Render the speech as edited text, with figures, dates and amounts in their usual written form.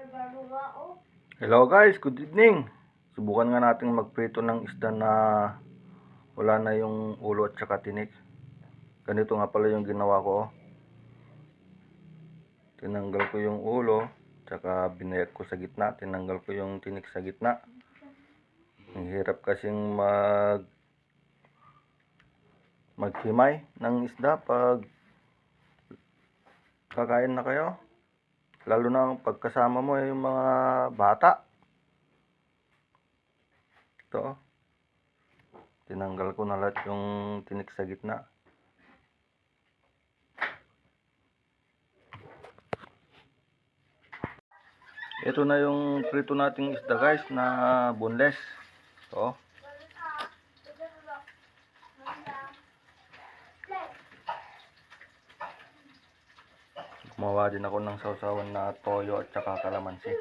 Hello guys, good evening. Subukan nga natin magprito ng isda na wala na yung ulo at saka tinik. Ganito nga pala yung ginawa ko. Tinanggal ko yung ulo, tsaka binayad ko sa gitna. Tinanggal ko yung tinik sa gitna. Ang hirap kasing maghimay ng isda pag kakain na kayo. Lalo na pagkasama mo yung mga bata. Ito, tinanggal ko na lahat yung tinik sa gitna. Ito na yung prito nating isda guys na boneless. Ito. Gumawa din ako ng sausawan na toyo at saka kalamansi.